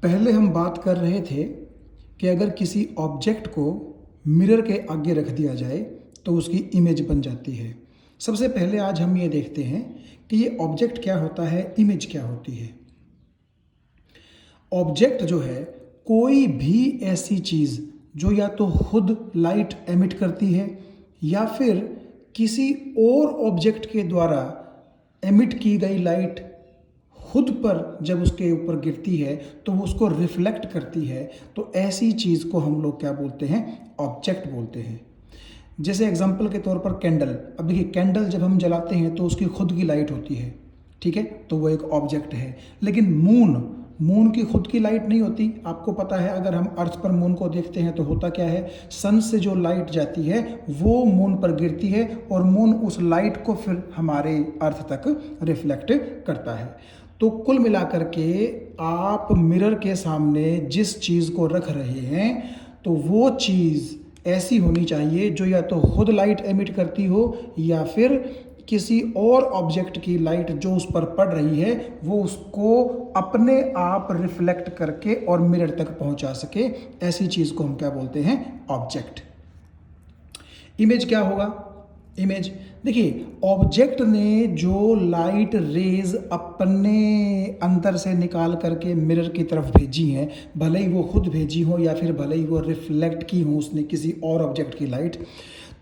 पहले हम बात कर रहे थे कि अगर किसी ऑब्जेक्ट को मिरर के आगे रख दिया जाए तो उसकी इमेज बन जाती है। सबसे पहले आज हम ये देखते हैं कि ये ऑब्जेक्ट क्या होता है, इमेज क्या होती है। ऑब्जेक्ट जो है कोई भी ऐसी चीज़ जो या तो खुद लाइट एमिट करती है या फिर किसी और ऑब्जेक्ट के द्वारा एमिट की गई लाइट खुद पर जब उसके ऊपर गिरती है तो वो उसको रिफ्लेक्ट करती है। तो ऐसी चीज़ को हम लोग क्या बोलते हैं, ऑब्जेक्ट बोलते हैं। जैसे एग्जांपल के तौर पर कैंडल। अब देखिए, कैंडल जब हम जलाते हैं तो उसकी खुद की लाइट होती है, ठीक है, तो वो एक ऑब्जेक्ट है। लेकिन मून की खुद की लाइट नहीं होती। आपको पता है, अगर हम अर्थ पर मून को देखते हैं तो होता क्या है, सन से जो लाइट जाती है वो मून पर गिरती है और मून उस लाइट को फिर हमारे अर्थ तक रिफ्लेक्ट करता है। तो कुल मिलाकर के आप मिरर के सामने जिस चीज़ को रख रहे हैं तो वो चीज़ ऐसी होनी चाहिए जो या तो खुद लाइट एमिट करती हो या फिर किसी और ऑब्जेक्ट की लाइट जो उस पर पड़ रही है वो उसको अपने आप रिफ्लेक्ट करके और मिरर तक पहुंचा सके। ऐसी चीज़ को हम क्या बोलते हैं, ऑब्जेक्ट। इमेज क्या होगा? इमेज, देखिए, ऑब्जेक्ट ने जो लाइट रेज अपने अंदर से निकाल करके मिरर की तरफ भेजी हैं, भले ही वो खुद भेजी हो या फिर भले ही वो रिफ्लेक्ट की हो उसने किसी और ऑब्जेक्ट की लाइट,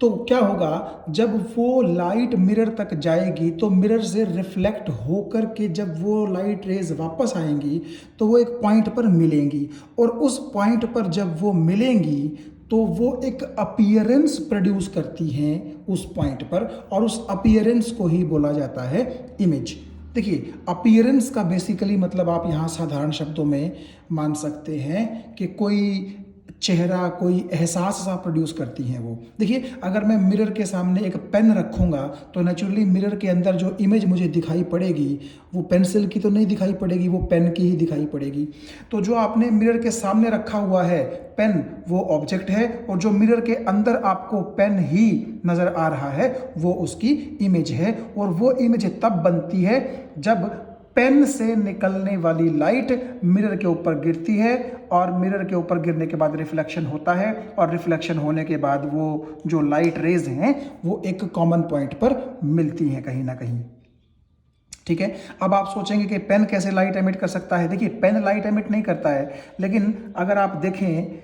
तो क्या होगा, जब वो लाइट मिरर तक जाएगी तो मिरर से रिफ्लेक्ट होकर के जब वो लाइट रेज वापस आएंगी तो वो एक पॉइंट पर मिलेंगी और उस पॉइंट पर जब वो मिलेंगी तो वो एक अपीयरेंस प्रोड्यूस करती हैं उस पॉइंट पर और उस अपीयरेंस को ही बोला जाता है इमेज। देखिए, अपीयरेंस का बेसिकली मतलब आप यहाँ साधारण शब्दों में मान सकते हैं कि कोई चेहरा, कोई एहसास सा प्रोड्यूस करती हैं वो। देखिए, अगर मैं मिरर के सामने एक पेन रखूँगा तो नेचुरली मिरर के अंदर जो इमेज मुझे दिखाई पड़ेगी वो पेंसिल की तो नहीं दिखाई पड़ेगी, वो पेन की ही दिखाई पड़ेगी। तो जो आपने मिरर के सामने रखा हुआ है पेन, वो ऑब्जेक्ट है और जो मिरर के अंदर आपको पेन ही नज़र आ रहा है वो उसकी इमेज है। और वो इमेज तब बनती है जब पेन से निकलने वाली लाइट मिरर के ऊपर गिरती है और मिरर के ऊपर गिरने के बाद रिफ्लेक्शन होता है और रिफ्लेक्शन होने के बाद वो जो लाइट रेज हैं वो एक कॉमन पॉइंट पर मिलती हैं कहीं ना कहीं, ठीक है। अब आप सोचेंगे कि पेन कैसे लाइट एमिट कर सकता है। देखिए, पेन लाइट एमिट नहीं करता है, लेकिन अगर आप देखें,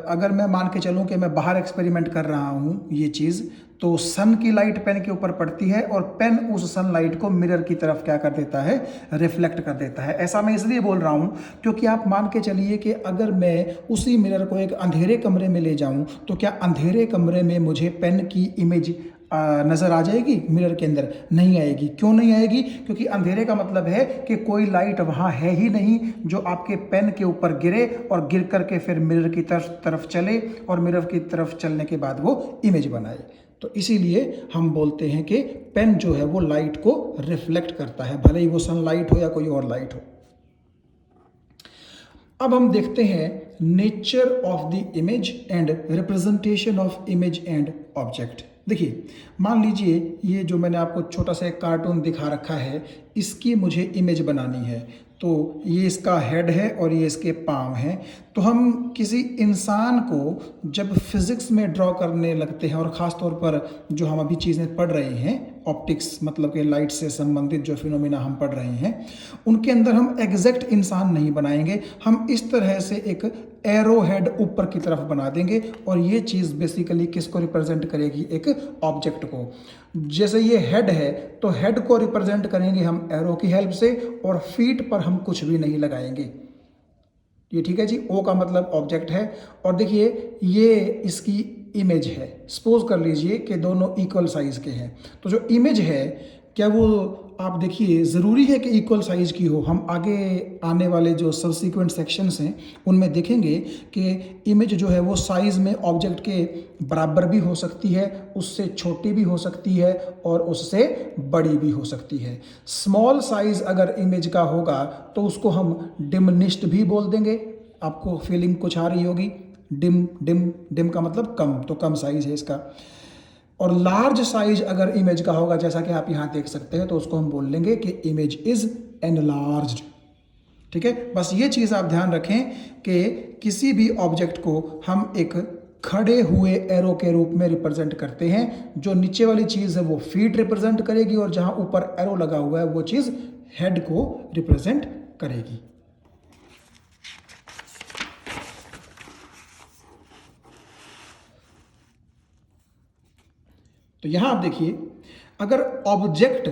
अगर मैं मान के चलूं कि मैं बाहर एक्सपेरिमेंट कर रहा हूं ये चीज़, तो सन की लाइट पेन के ऊपर पड़ती है और पेन उस सन लाइट को मिरर की तरफ क्या कर देता है, रिफ्लेक्ट कर देता है। ऐसा मैं इसलिए बोल रहा हूं क्योंकि आप मान के चलिए कि अगर मैं उसी मिरर को एक अंधेरे कमरे में ले जाऊं तो क्या अंधेरे कमरे में मुझे पेन की इमेज नज़र आ जाएगी? मिरर के अंदर नहीं आएगी। क्यों नहीं आएगी? क्योंकि अंधेरे का मतलब है कि कोई लाइट वहाँ है ही नहीं जो आपके पेन के ऊपर गिरे और गिर करके फिर मिरर की तरफ चले और मिरर की तरफ चलने के बाद वो इमेज बनाए। तो इसीलिए हम बोलते हैं कि पेन जो है वो लाइट को रिफ्लेक्ट करता है, भले ही वो सनलाइट हो या कोई और लाइट हो। अब हम देखते हैं nature of the image and representation of image and object. देखिए, मान लीजिए ये जो मैंने आपको छोटा सा एक कार्टून दिखा रखा है, इसकी मुझे इमेज बनानी है। तो ये इसका हेड है और ये इसके पाँव हैं। तो हम किसी इंसान को जब फिज़िक्स में ड्रॉ करने लगते हैं और ख़ास तौर पर जो हम अभी चीज़ें पढ़ रहे हैं, ऑप्टिक्स मतलब कि लाइट से संबंधित जो फिनोमिना हम पढ़ रहे हैं, उनके अंदर हम एग्जैक्ट इंसान नहीं बनाएंगे। हम इस तरह से एक एरो हेड ऊपर की तरफ बना देंगे और ये चीज़ बेसिकली किसको रिप्रेजेंट करेगी, एक ऑब्जेक्ट को। जैसे ये हेड है तो हेड को रिप्रेजेंट करेंगे हम एरो की हेल्प से और फीट पर हम कुछ भी नहीं लगाएंगे। ये ठीक है जी, ओ का मतलब ऑब्जेक्ट है। और देखिए, ये इसकी इमेज है। सपोज कर लीजिए कि दोनों इक्वल साइज के हैं, तो जो इमेज है क्या वो, आप देखिए, ज़रूरी है कि इक्वल साइज की हो। हम आगे आने वाले जो सबसीक्वेंट सेक्शंस हैं उनमें देखेंगे कि इमेज जो है वो साइज़ में ऑब्जेक्ट के बराबर भी हो सकती है, उससे छोटी भी हो सकती है और उससे बड़ी भी हो सकती है। स्मॉल साइज़ अगर इमेज का होगा तो उसको हम डिमिनिश्ड भी बोल देंगे। आपको फीलिंग कुछ आ रही होगी, डिम डिम डिम का मतलब कम, तो कम साइज़ है इसका। और लार्ज साइज अगर इमेज का होगा, जैसा कि आप यहाँ देख सकते हैं, तो उसको हम बोल लेंगे कि इमेज इज एनलार्ज्ड, ठीक है, बस ये चीज़ आप ध्यान रखें कि किसी भी ऑब्जेक्ट को हम एक खड़े हुए एरो के रूप में रिप्रेजेंट करते हैं। जो नीचे वाली चीज़ है वो फीट रिप्रेजेंट करेगी और जहां ऊपर एरो लगा हुआ है वो चीज़ हेड को रिप्रेजेंट करेगी। तो यहां आप देखिए, अगर ऑब्जेक्ट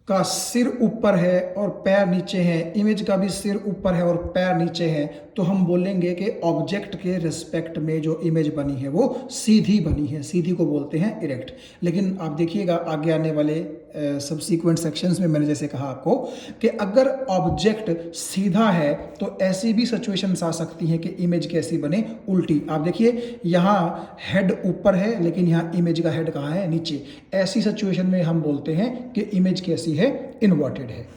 का सिर ऊपर है और पैर नीचे है, इमेज का भी सिर ऊपर है और पैर नीचे है, तो हम बोलेंगे कि ऑब्जेक्ट के रिस्पेक्ट में जो इमेज बनी है वो सीधी बनी है। सीधी को बोलते हैं इरेक्ट। लेकिन आप देखिएगा आगे आने वाले सबसीक्वेंट सेक्शंस में मैंने जैसे कहा आपको कि अगर ऑब्जेक्ट सीधा है तो ऐसी भी सिचुएशंस आ सकती हैं कि इमेज कैसी बने, उल्टी। आप देखिए यहाँ हेड ऊपर है लेकिन यहाँ इमेज का हेड कहाँ है, नीचे। ऐसी सिचुएशन में हम बोलते हैं कि इमेज कैसी है, इन्वर्टेड है।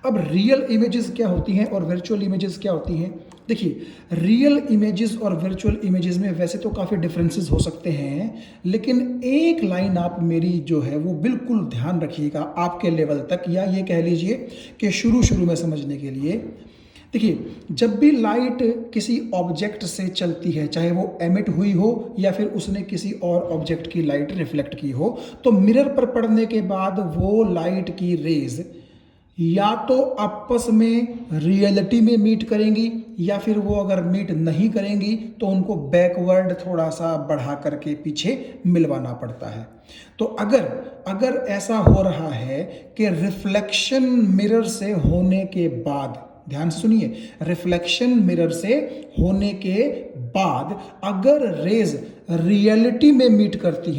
अब रियल इमेजेस क्या होती हैं और वर्चुअल इमेजेस क्या होती हैं? देखिए, रियल इमेजेस और वर्चुअल इमेजेस में वैसे तो काफ़ी डिफरेंसेस हो सकते हैं, लेकिन एक लाइन आप मेरी जो है वो बिल्कुल ध्यान रखिएगा आपके लेवल तक, या ये कह लीजिए कि शुरू में समझने के लिए। देखिए, जब भी लाइट किसी ऑब्जेक्ट से चलती है, चाहे वो एमिट हुई हो या फिर उसने किसी और ऑब्जेक्ट की लाइट रिफ्लेक्ट की हो, तो मिरर पर पड़ने के बाद वो लाइट की रेज या तो आपस में रियलिटी में मीट करेंगी, या फिर वो अगर मीट नहीं करेंगी तो उनको बैकवर्ड थोड़ा सा बढ़ा करके पीछे मिलवाना पड़ता है। तो अगर ऐसा हो रहा है कि रिफ्लेक्शन मिरर से होने के बाद, ध्यान से सुनिए, रिफ्लेक्शन मिरर से होने के बाद अगर रेज रियलिटी में मीट करती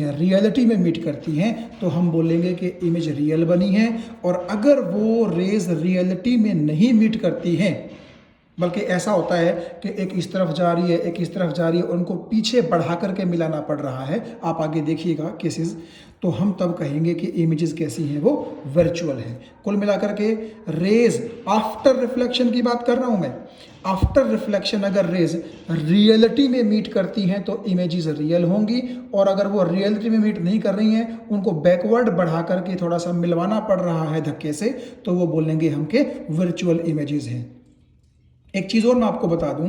हैं, तो हम बोलेंगे कि इमेज रियल बनी है। और अगर वो रेज रियलिटी में नहीं मीट करती हैं, बल्कि ऐसा होता है कि एक इस तरफ जा रही है, एक इस तरफ जा रही है, उनको पीछे बढ़ा करके मिलाना पड़ रहा है, आप आगे देखिएगा केसेस, तो हम तब कहेंगे कि इमेजेस कैसी हैं, वो वर्चुअल हैं। कुल मिलाकर के रेज आफ्टर रिफ्लेक्शन की बात कर रहा हूं मैं। आफ्टर रिफ्लेक्शन अगर रेज रियलिटी में मीट करती हैं तो इमेजेस रियल होंगी, और अगर वो रियलिटी में मीट नहीं कर रही हैं, उनको बैकवर्ड बढ़ा करके थोड़ा सा मिलवाना पड़ रहा है धक्के से, तो वो बोलेंगे हम के वर्चुअल इमेजेस हैं। एक चीज़ और मैं आपको बता दूं,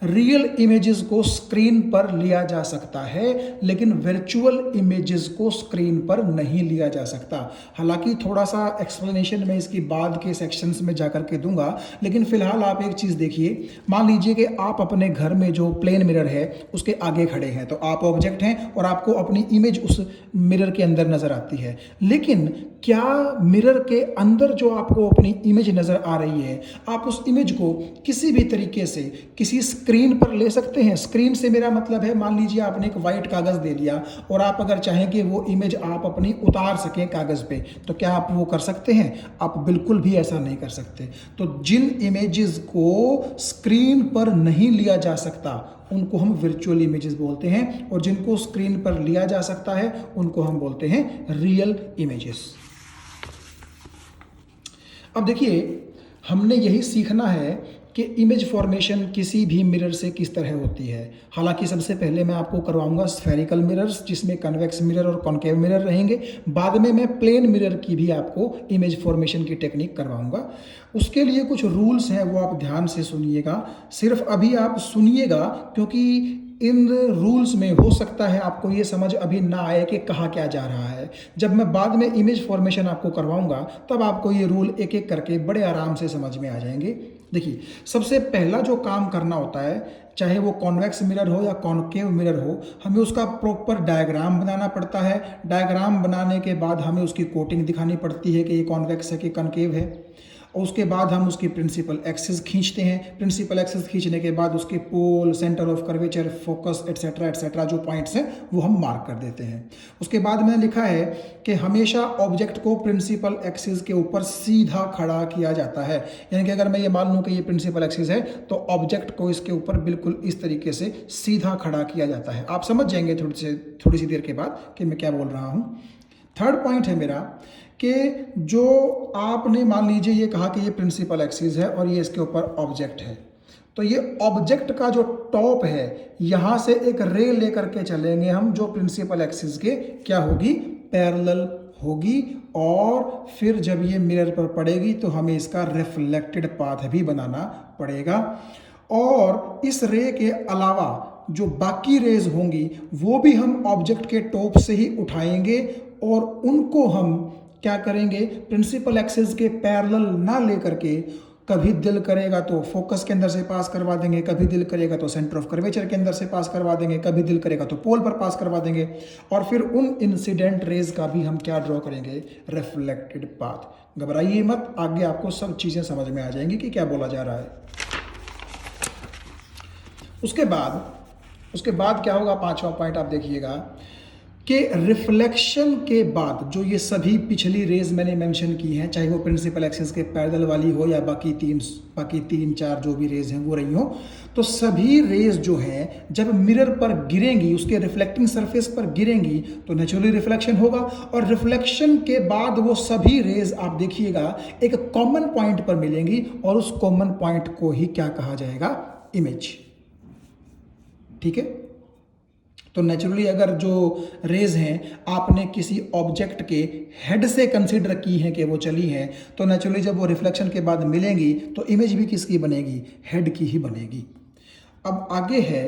रियल इमेजेस को स्क्रीन पर लिया जा सकता है, लेकिन वर्चुअल इमेजेस को स्क्रीन पर नहीं लिया जा सकता। हालांकि थोड़ा सा एक्सप्लेनेशन मैं इसकी बाद के सेक्शंस में जाकर के दूंगा, लेकिन फिलहाल आप एक चीज़ देखिए। मान लीजिए कि आप अपने घर में जो प्लेन मिरर है उसके आगे खड़े हैं, तो आप ऑब्जेक्ट हैं और आपको अपनी इमेज उस मिरर के अंदर नज़र आती है। लेकिन क्या मिरर के अंदर जो आपको अपनी इमेज नज़र आ रही है, आप उस इमेज को किसी भी तरीके से किसी स्क्रीन पर ले सकते हैं? स्क्रीन से मेरा मतलब है, मान लीजिए आपने एक वाइट कागज दे दिया और आप अगर चाहें कि वो इमेज आप अपनी उतार सकें कागज पे, तो क्या आप वो कर सकते हैं? आप बिल्कुल भी ऐसा नहीं कर सकते। तो जिन इमेजेस को स्क्रीन पर नहीं लिया जा सकता उनको हम वर्चुअल इमेजेस बोलते हैं, और जिनको स्क्रीन पर लिया जा सकता है उनको हम बोलते हैं रियल इमेजेस। अब देखिए, हमने यही सीखना है कि इमेज फॉर्मेशन किसी भी मिरर से किस तरह होती है। हालांकि सबसे पहले मैं आपको करवाऊंगा स्फेरिकल मिरर्स, जिसमें कन्वेक्स मिरर और कॉन्केव मिरर रहेंगे। बाद में मैं प्लेन मिरर की भी आपको इमेज फॉर्मेशन की टेक्निक करवाऊंगा। उसके लिए कुछ रूल्स हैं, वो आप ध्यान से सुनिएगा। सिर्फ अभी आप सुनिएगा, क्योंकि इन रूल्स में हो सकता है आपको ये समझ अभी ना आए कि कहा क्या जा रहा है। जब मैं बाद में इमेज फॉर्मेशन आपको करवाऊंगा तब आपको ये रूल एक एक करके बड़े आराम से समझ में आ जाएंगे। देखिए, सबसे पहला जो काम करना होता है, चाहे वो कॉन्वेक्स मिरर हो या कॉन्केव मिरर हो, हमें उसका प्रॉपर डायग्राम बनाना पड़ता है। डायग्राम बनाने के बाद हमें उसकी कोटिंग दिखानी पड़ती है कि ये कॉन्वेक्स है कि कॉन्केव है। और उसके बाद हम उसकी प्रिंसिपल एक्सिस खींचते हैं। प्रिंसिपल एक्सिस खींचने के बाद उसके pole, centre of curvature, focus etcetera जो पॉइंट्स हैं वो हम मार्क कर देते हैं। उसके बाद मैंने लिखा है कि हमेशा ऑब्जेक्ट को प्रिंसिपल एक्सिस के ऊपर सीधा खड़ा किया जाता है। यानी कि अगर मैं ये मान लूँ कि ये प्रिंसिपल एक्सिस है तो ऑब्जेक्ट को इसके ऊपर बिल्कुल इस तरीके से सीधा खड़ा किया जाता है। आप समझ जाएंगे थोड़ी सी देर के बाद कि मैं क्या बोल रहा हूँ। थर्ड पॉइंट है मेरा कि जो आपने मान लीजिए ये कहा कि ये प्रिंसिपल एक्सिस है और ये इसके ऊपर ऑब्जेक्ट है, तो ये ऑब्जेक्ट का जो टॉप है यहाँ से एक रे लेकर के चलेंगे हम, जो प्रिंसिपल एक्सिस के क्या होगी, पैरेलल होगी और फिर जब ये मिरर पर पड़ेगी तो हमें इसका रिफ्लेक्टेड पाथ भी बनाना पड़ेगा। और इस रे के अलावा जो बाकी रेज होंगी वो भी हम ऑब्जेक्ट के टॉप से ही उठाएंगे और उनको हम क्या करेंगे, प्रिंसिपल एक्सिस के पैरेलल ना लेकर के कभी दिल करेगा तो फोकस के अंदर से पास करवा देंगे, कभी दिल करेगा तो सेंटर ऑफ कर्वेचर के अंदर से पास करवा देंगे, कभी दिल करेगा तो पोल पर पास करवा देंगे और फिर उन इंसिडेंट रेज का भी हम क्या ड्रॉ करेंगे, रिफ्लेक्टेड पाथ। घबराइए मत, आगे आपको सब चीज़ें समझ में आ जाएंगी कि क्या बोला जा रहा है। उसके बाद क्या होगा, पांचवा पॉइंट आप देखिएगा कि रिफ्लेक्शन के बाद जो ये सभी पिछली रेज मैंने मेंशन की हैं, चाहे वो प्रिंसिपल एक्सिस के पैरेलल वाली हो या बाकी तीन चार जो भी रेज हैं वो रही हो, तो सभी रेज जो हैं जब मिरर पर गिरेंगी, उसके रिफ्लेक्टिंग सरफेस पर गिरेंगी तो नेचुरली रिफ्लेक्शन होगा। और रिफ्लेक्शन के बाद वो सभी रेज आप देखिएगा एक कॉमन पॉइंट पर मिलेंगी और उस कॉमन पॉइंट को ही क्या कहा जाएगा, इमेज। ठीक है, तो नेचुरली अगर जो रेज हैं आपने किसी ऑब्जेक्ट के हेड से कंसीडर की हैं कि वो चली हैं, तो नेचुरली जब वो रिफ्लेक्शन के बाद मिलेंगी तो इमेज भी किसकी बनेगी, हेड की ही बनेगी। अब आगे है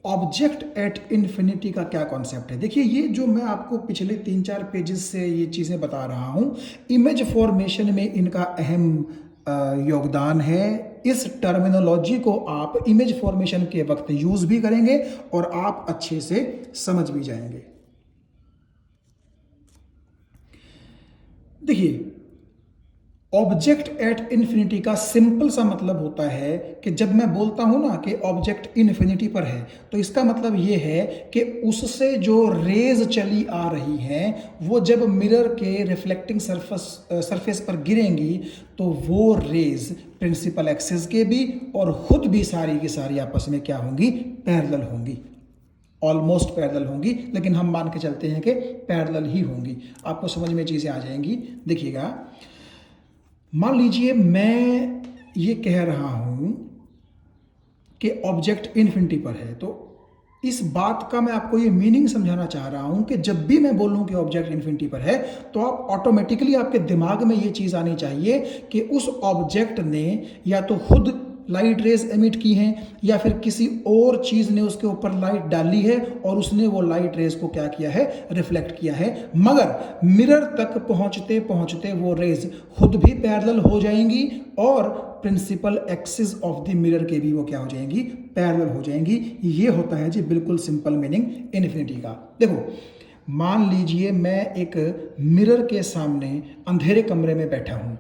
ऑब्जेक्ट एट इन्फिनिटी का क्या कॉन्सेप्ट है। देखिए ये जो मैं आपको पिछले 3-4 पेजेस से ये चीज़ें बता रहा हूँ, इमेज फॉर्मेशन में इनका अहम योगदान है। इस टर्मिनोलॉजी को आप इमेज फॉर्मेशन के वक्त यूज भी करेंगे और आप अच्छे से समझ भी जाएंगे। देखिए ऑब्जेक्ट एट इन्फिनिटी का सिंपल सा मतलब होता है कि जब मैं बोलता हूं ना कि ऑब्जेक्ट इन्फिनिटी पर है, तो इसका मतलब यह है कि उससे जो रेज चली आ रही हैं वो जब मिरर के रिफ्लेक्टिंग सरफेस पर गिरेंगी तो वो रेज प्रिंसिपल एक्सिस के भी और खुद भी सारी की सारी आपस में क्या होंगी, पैरेलल होंगी, ऑलमोस्ट पैरेलल होंगी, लेकिन हम मान के चलते हैं कि पैरेलल ही होंगी। आपको समझ में चीज़ें आ जाएंगी। देखिएगा, मान लीजिए मैं ये कह रहा हूं कि ऑब्जेक्ट इन्फिनिटी पर है, तो इस बात का मैं आपको ये मीनिंग समझाना चाह रहा हूं कि जब भी मैं बोलूं कि ऑब्जेक्ट इन्फिनिटी पर है तो आप ऑटोमेटिकली आपके दिमाग में ये चीज़ आनी चाहिए कि उस ऑब्जेक्ट ने या तो खुद लाइट रेज एमिट की हैं या फिर किसी और चीज़ ने उसके ऊपर लाइट डाली है और उसने वो लाइट रेज को क्या किया है, रिफ्लेक्ट किया है। मगर मिरर तक पहुंचते पहुंचते वो रेज खुद भी पैरेलल हो जाएंगी और principal axis of the mirror के भी वो क्या हो जाएंगी, पैरेलल हो जाएंगी। ये होता है जी बिल्कुल सिंपल मीनिंग इन्फिनिटी का। देखो मान लीजिए मैं एक मिरर के सामने अंधेरे कमरे में बैठा हूं,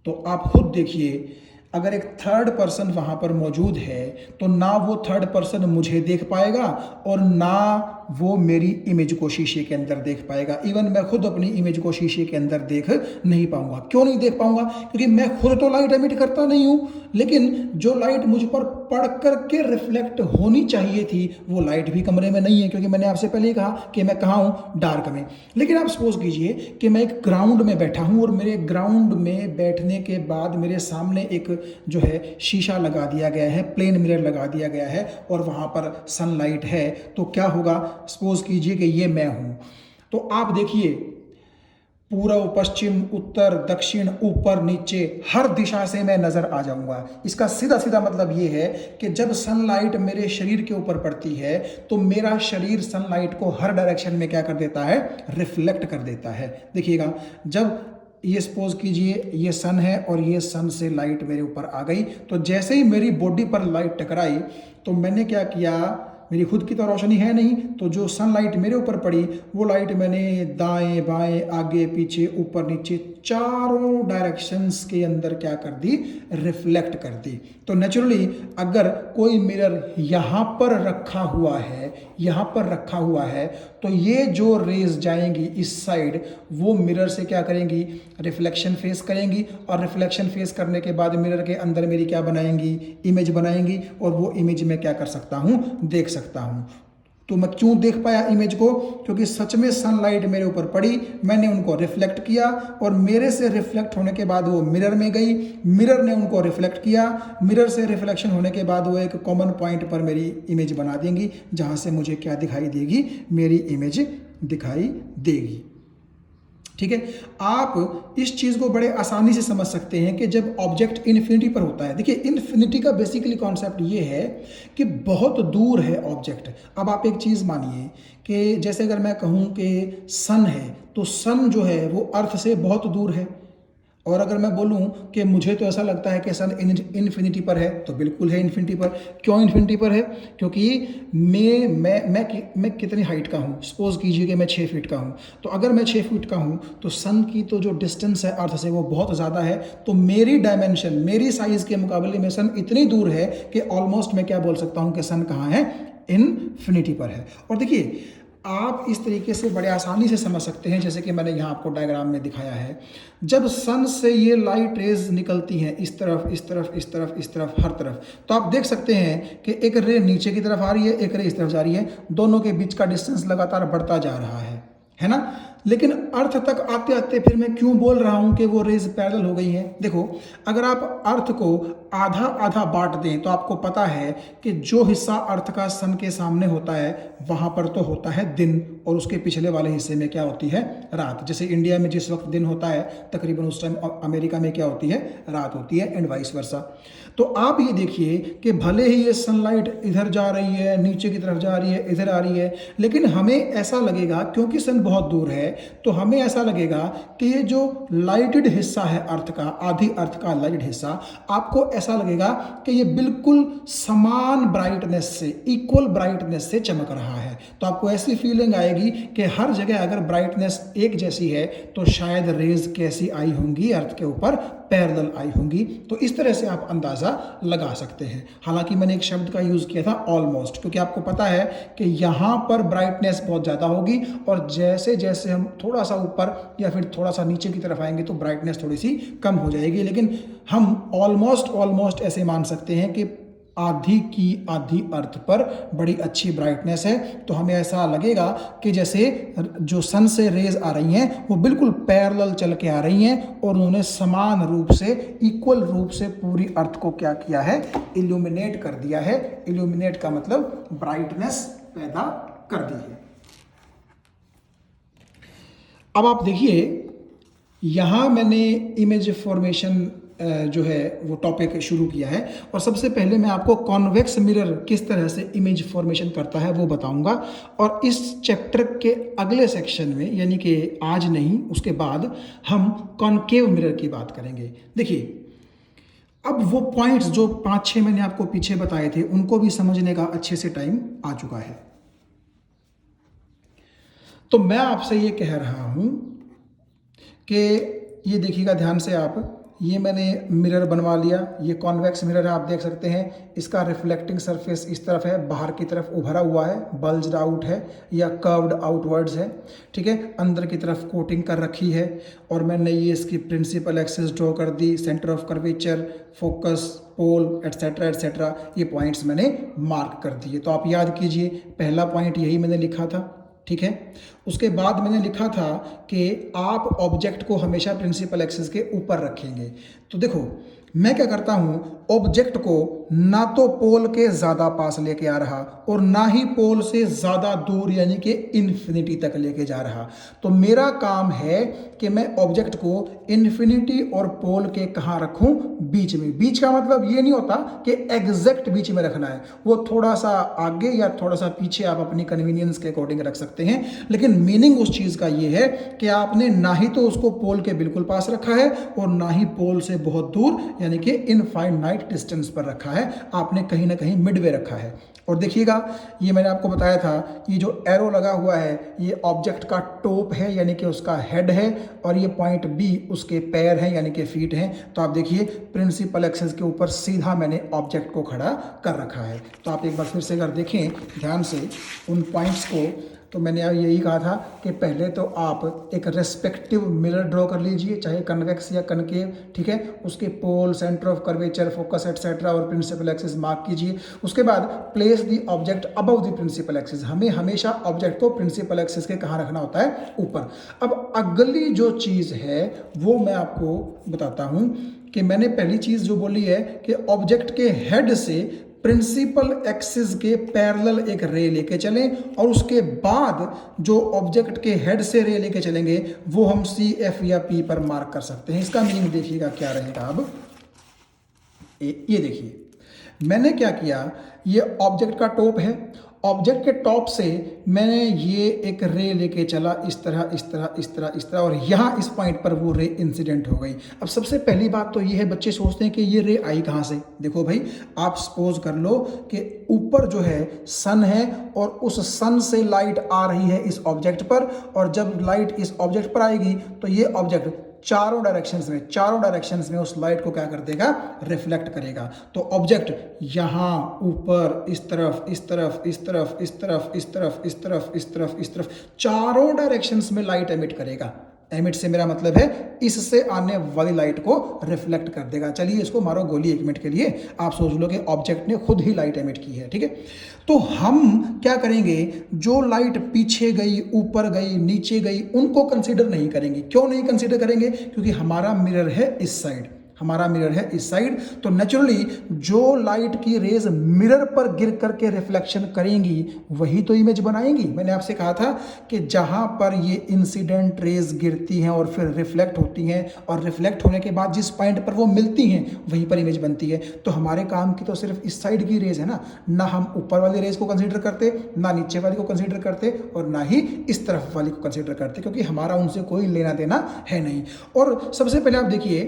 तो आप खुद देखिए अगर एक थर्ड पर्सन वहां पर मौजूद है तो ना वो थर्ड पर्सन मुझे देख पाएगा और ना वो मेरी इमेज को शीशे के अंदर देख पाएगा। इवन मैं खुद अपनी इमेज को शीशे के अंदर देख नहीं पाऊंगा। क्यों नहीं देख पाऊंगा? क्योंकि मैं खुद तो लाइट एमिट करता नहीं हूं, लेकिन जो लाइट मुझ पर पड़ करके रिफ्लेक्ट होनी चाहिए थी वो लाइट भी कमरे में नहीं है, क्योंकि मैंने आपसे पहले ही कहा कि मैं कहाँ हूं, डार्क में। लेकिन आप सपोज कीजिए कि मैं एक ग्राउंड में बैठा हूं और मेरे ग्राउंड में बैठने के बाद मेरे सामने एक जो है शीशा लगा दिया गया है, प्लेन मिरर लगा दिया गया है और वहां पर सनलाइट है, तो क्या होगा? सपोज कीजिए कि ये मैं हूं, तो आप देखिए पूर्व पश्चिम उत्तर दक्षिण ऊपर नीचे हर दिशा से मैं नजर आ जाऊंगा। इसका सीधा सीधा मतलब ये है कि जब सनलाइट मेरे शरीर के ऊपर पड़ती है तो मेरा शरीर सनलाइट को हर डायरेक्शन में क्या कर देता है, रिफ्लेक्ट कर देता है। देखिएगा, जब ये सपोज कीजिए ये सन है और ये सन से लाइट मेरे ऊपर आ गई, तो जैसे ही मेरी बॉडी पर लाइट टकराई तो मैंने क्या किया, मेरी खुद की तो रोशनी है नहीं, तो जो सनलाइट मेरे ऊपर पड़ी वो लाइट मैंने दाएं बाएं आगे पीछे ऊपर नीचे चारों डायरेक्शंस के अंदर क्या कर दी, रिफ्लेक्ट कर दी। तो नेचुरली अगर कोई मिरर यहाँ पर रखा हुआ है, यहाँ पर रखा हुआ है, तो ये जो रेज जाएंगी इस साइड वो मिरर से क्या करेंगी, रिफ्लेक्शन फेस करेंगी और रिफ्लेक्शन फेस करने के बाद मिरर के अंदर मेरी क्या बनाएंगी, इमेज बनाएंगी और वो इमेज मैं क्या कर सकता हूँ, देख सकता हूँ। तो मैं क्यों देख पाया इमेज को? क्योंकि सच में सनलाइट मेरे ऊपर पड़ी, मैंने उनको रिफ्लेक्ट किया और मेरे से रिफ्लेक्ट होने के बाद वो मिरर में गई, मिरर ने उनको रिफ्लेक्ट किया, मिरर से रिफ्लेक्शन होने के बाद वो एक कॉमन पॉइंट पर मेरी इमेज बना देंगी, जहां से मुझे क्या दिखाई देगी, मेरी इमेज दिखाई देगी। ठीक है। आप इस चीज़ को बड़े आसानी से समझ सकते हैं कि जब ऑब्जेक्ट इन्फिनिटी पर होता है, देखिए इन्फिनिटी का बेसिकली कॉन्सेप्ट ये है कि बहुत दूर है ऑब्जेक्ट। अब आप एक चीज़ मानिए कि जैसे अगर मैं कहूँ कि सन है, तो सन जो है वो अर्थ से बहुत दूर है। और अगर मैं बोलूं कि मुझे तो ऐसा लगता है कि सन इन्फिनिटी पर है, तो बिल्कुल है इन्फिनिटी पर। क्यों इन्फिनिटी पर है? क्योंकि मैं कितनी हाइट का हूँ, सपोज कीजिए कि मैं 6 फीट का हूँ। तो अगर मैं 6 फीट का हूँ तो सन की तो जो डिस्टेंस है अर्थ से वो बहुत ज़्यादा है, तो मेरी डायमेंशन, मेरी साइज़ के मुकाबले में सन इतनी दूर है कि ऑलमोस्ट मैं क्या बोल सकता हूँ कि सन कहाँ है, इन्फिनिटी पर है। और देखिए आप इस तरीके से बड़े आसानी से समझ सकते हैं, जैसे कि मैंने यहाँ आपको डायग्राम में दिखाया है। जब सन से ये लाइट रेज निकलती हैं इस तरफ इस तरफ इस तरफ इस तरफ हर तरफ, तो आप देख सकते हैं कि एक रे नीचे की तरफ आ रही है, एक रे इस तरफ जा रही है, दोनों के बीच का डिस्टेंस लगातार बढ़ता जा रहा है ना। लेकिन अर्थ तक आते आते फिर मैं क्यों बोल रहा हूं कि वो रेज पैरेलल हो गई हैं? देखो, अगर आप अर्थ को आधा आधा बांट दें तो आपको पता है कि जो हिस्सा अर्थ का सन के सामने होता है वहां पर तो होता है दिन, और उसके पिछले वाले हिस्से में क्या होती है, रात। जैसे इंडिया में जिस वक्त दिन होता है तकरीबन उस टाइम अमेरिका में क्या होती है, रात होती है, एंड वाइस वर्सा। तो आप ये देखिए कि भले ही ये सनलाइट इधर जा रही है, नीचे की तरफ जा रही है, इधर आ रही है, लेकिन हमें ऐसा लगेगा, क्योंकि सन बहुत दूर है, तो हमें ऐसा लगेगा कि ये जो लाइटेड हिस्सा है अर्थ का, आधी अर्थ का लाइटेड हिस्सा, आपको ऐसा लगेगा कि ये बिल्कुल समान ब्राइटनेस से, इक्वल ब्राइटनेस से चमक रहा है। तो आपको ऐसी फीलिंग आएगी कि हर जगह अगर ब्राइटनेस एक जैसी है तो शायद रेज कैसी आई होंगी, अर्थ के ऊपर पैरेलल आई होंगी। तो इस तरह से आप अंदाजा लगा सकते हैं। हालांकि मैंने एक शब्द का यूज किया था ऑलमोस्ट, क्योंकि आपको पता है कि यहां पर ब्राइटनेस बहुत ज्यादा होगी, और जैसे जैसे हम थोड़ा सा ऊपर या फिर थोड़ा सा नीचे की तरफ आएंगे तो ब्राइटनेस थोड़ी सी कम हो जाएगी। लेकिन हम ऑलमोस्ट ऐसे मान सकते हैं कि आधी की आधी अर्थ पर बड़ी अच्छी ब्राइटनेस है। तो हमें ऐसा लगेगा कि जैसे जो सन से रेज आ रही हैं वो बिल्कुल पैरेलल चल के आ रही हैं, और उन्होंने समान रूप से, इक्वल रूप से पूरी अर्थ को क्या किया है, इल्यूमिनेट कर दिया है। इल्यूमिनेट का मतलब ब्राइटनेस पैदा कर दी है। अब आप देखिए, यहां मैंने इमेज फॉर्मेशन जो है वो टॉपिक शुरू किया है, और सबसे पहले मैं आपको कॉन्वेक्स मिरर किस तरह से इमेज फॉर्मेशन करता है वो बताऊंगा। और इस चैप्टर के अगले सेक्शन में, यानी कि आज नहीं उसके बाद, हम कॉन्केव मिरर की बात करेंगे। देखिए, अब वो पॉइंट्स जो 5-6 मैंने आपको पीछे बताए थे उनको भी समझने का अच्छे से टाइम आ चुका है। तो मैं आपसे ये कह रहा हूं कि ये देखिएगा ध्यान से आप, ये मैंने मिरर बनवा लिया, ये कॉन्वेक्स मिरर है, आप देख सकते हैं। इसका रिफ्लेक्टिंग सरफेस इस तरफ है, बाहर की तरफ उभरा हुआ है, बल्ज्ड आउट है या कर्व्ड आउटवर्ड्स है, ठीक है। अंदर की तरफ कोटिंग कर रखी है, और मैंने ये इसकी प्रिंसिपल एक्सिस ड्रॉ कर दी, centre of curvature, focus, pole, etcetera etcetera, ये पॉइंट्स मैंने मार्क कर दिए। तो आप याद कीजिए, पहला पॉइंट यही मैंने लिखा था, ठीक है। उसके बाद मैंने लिखा था कि आप ऑब्जेक्ट को हमेशा प्रिंसिपल एक्सिस के ऊपर रखेंगे। तो देखो, मैं क्या करता हूं, ऑब्जेक्ट को ना तो पोल के ज्यादा पास लेके आ रहा और ना ही पोल से ज्यादा दूर यानी कि इन्फिनिटी तक लेके जा रहा। तो मेरा काम है कि मैं ऑब्जेक्ट को इन्फिनिटी और पोल के कहां रखूं, बीच में। बीच का मतलब ये नहीं होता कि एग्जैक्ट बीच में रखना है, वो थोड़ा सा आगे या थोड़ा सा पीछे आप अपनी कन्वीनियंस के अकॉर्डिंग रख सकते हैं। लेकिन मीनिंग उस चीज का ये है कि आपने ना ही तो उसको पोल के बिल्कुल पास रखा है और ना ही पोल से बहुत दूर यानी कि इनफाइनाइट डिस्टेंस पर रखा है, आपने कहीं ना कहीं मिडवे रखा है। और देखिएगा, ये मैंने आपको बताया था, ये जो एरो लगा हुआ है ये ऑब्जेक्ट का टॉप है यानी कि उसका हेड है, और ये पॉइंट बी उसके पैर हैं यानी कि फीट हैं। तो आप देखिए, प्रिंसिपल एक्सिस के ऊपर सीधा मैंने ऑब्जेक्ट को खड़ा कर रखा है। तो आप एक बार फिर से अगर देखें ध्यान से उन पॉइंट्स को, तो मैंने यही कहा था कि पहले तो आप एक रेस्पेक्टिव मिरर ड्रॉ कर लीजिए, चाहे कन्वेक्स या कनकेव, ठीक है। उसके pole, centre of curvature, focus etcetera और प्रिंसिपल एक्सिस मार्क कीजिए। उसके बाद place the object above the principal axis. हमें हमेशा ऑब्जेक्ट को प्रिंसिपल एक्सिस के कहाँ रखना होता है, ऊपर। अब अगली जो चीज़ है वो मैं आपको बताता हूँ कि मैंने पहली चीज़ जो बोली है कि ऑब्जेक्ट के हेड से प्रिंसिपल एक्सिस के पैरेलल एक रे लेके चलें और उसके बाद जो ऑब्जेक्ट के हेड से रे लेके चलेंगे वो हम सी, एफ या पी पर मार्क कर सकते हैं। इसका मीनिंग देखिएगा क्या रहेगा। अब ये देखिए मैंने क्या किया, ये ऑब्जेक्ट का टॉप है, ऑब्जेक्ट के टॉप से मैंने ये एक रे लेके चला इस तरह इस तरह इस तरह इस तरह, और यहाँ इस पॉइंट पर वो रे इंसिडेंट हो गई। अब सबसे पहली बात तो ये है, बच्चे सोचते हैं कि ये रे आई कहाँ से। देखो भाई, आप सपोज कर लो कि ऊपर जो है सन है और उस सन से लाइट आ रही है इस ऑब्जेक्ट पर, और जब लाइट इस ऑब्जेक्ट पर आएगी तो ये ऑब्जेक्ट चारों डायरेक्शंस में उस लाइट को क्या कर देगा, रिफ्लेक्ट करेगा। तो ऑब्जेक्ट यहां ऊपर इस तरफ इस तरफ इस तरफ इस तरफ इस तरफ इस तरफ इस तरफ इस तरफ चारों डायरेक्शंस में लाइट एमिट करेगा। एमिट से मेरा मतलब है इससे आने वाली लाइट को रिफ्लेक्ट कर देगा। चलिए इसको मारो गोली 1 मिनट के लिए, आप सोच लो कि ऑब्जेक्ट ने खुद ही लाइट एमिट की है, ठीक है। तो हम क्या करेंगे, जो लाइट पीछे गई, ऊपर गई, नीचे गई, उनको कंसीडर नहीं करेंगे। क्यों नहीं कंसीडर करेंगे? क्योंकि हमारा मिरर है इस साइड, तो नेचुरली जो लाइट की रेज मिरर पर गिर करके रिफ्लेक्शन करेंगी वही तो इमेज बनाएंगी। मैंने आपसे कहा था कि जहां पर ये इंसिडेंट रेज गिरती हैं और फिर रिफ्लेक्ट होती हैं, और रिफ्लेक्ट होने के बाद जिस पॉइंट पर वो मिलती हैं वहीं पर इमेज बनती है। तो हमारे काम की तो सिर्फ इस साइड की रेज है ना हम ऊपर वाली रेज को कंसीडर करते, ना नीचे वाली को कंसीडर करते, और ना ही इस तरफ वाली को कंसीडर करते, क्योंकि हमारा उनसे कोई लेना देना है नहीं। और सबसे पहले आप देखिए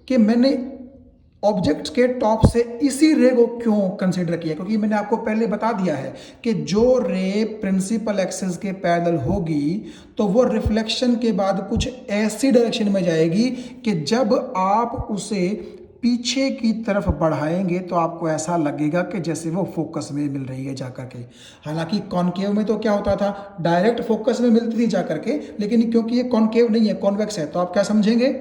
कि मैंने ऑब्जेक्ट के टॉप से इसी रे को क्यों कंसीडर किया, क्योंकि मैंने आपको पहले बता दिया है कि जो रे प्रिंसिपल एक्सिस के पैरेलल होगी तो वो रिफ्लेक्शन के बाद कुछ ऐसी डायरेक्शन में जाएगी कि जब आप उसे पीछे की तरफ बढ़ाएंगे तो आपको ऐसा लगेगा कि जैसे वो फोकस में मिल रही है जाकर के। हालांकि कॉनकेव में तो क्या होता था, डायरेक्ट फोकस में मिलती थी जाकर के, लेकिन क्योंकि ये कॉनकेव नहीं है, कॉन्वेक्स है, तो आप क्या समझेंगे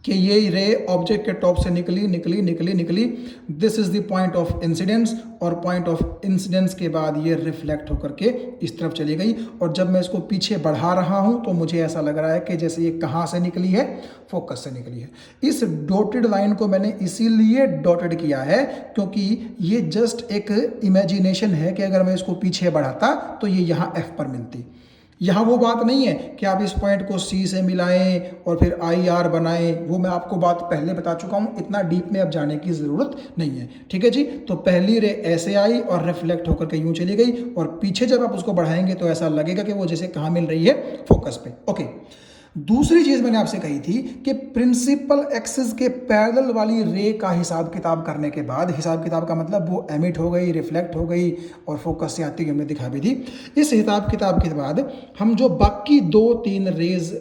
कि ये रे ऑब्जेक्ट के टॉप से निकली, this is the point of incidence, और पॉइंट ऑफ इंसिडेंस के बाद ये रिफ्लेक्ट होकर के इस तरफ चली गई। और जब मैं इसको पीछे बढ़ा रहा हूं तो मुझे ऐसा लग रहा है कि जैसे ये कहां से निकली है, फोकस से निकली है। इस डॉटेड लाइन को मैंने इसीलिए डॉटेड किया है क्योंकि ये जस्ट एक इमेजिनेशन है कि अगर मैं इसको पीछे बढ़ाता तो ये यहां एफ पर मिलती। यहाँ वो बात नहीं है कि आप इस पॉइंट को सी से मिलाएं और फिर आई आर बनाएं, वो मैं आपको बात पहले बता चुका हूँ, इतना डीप में अब जाने की ज़रूरत नहीं है, ठीक है जी। तो पहली रे ऐसे आई और रिफ्लेक्ट होकर के यूँ चली गई, और पीछे जब आप उसको बढ़ाएंगे तो ऐसा लगेगा कि वो जैसे कहाँ मिल रही है, फोकस पे। ओके, दूसरी चीज मैंने आपसे कही थी कि प्रिंसिपल एक्सिस के पैरेलल वाली रे का हिसाब किताब करने के बाद, हिसाब किताब का मतलब वो एमिट हो गई, रिफ्लेक्ट हो गई और फोकस से आती हुई हमने दिखा भी थी। इस हिसाब किताब के बाद हम जो बाकी 2-3 रेज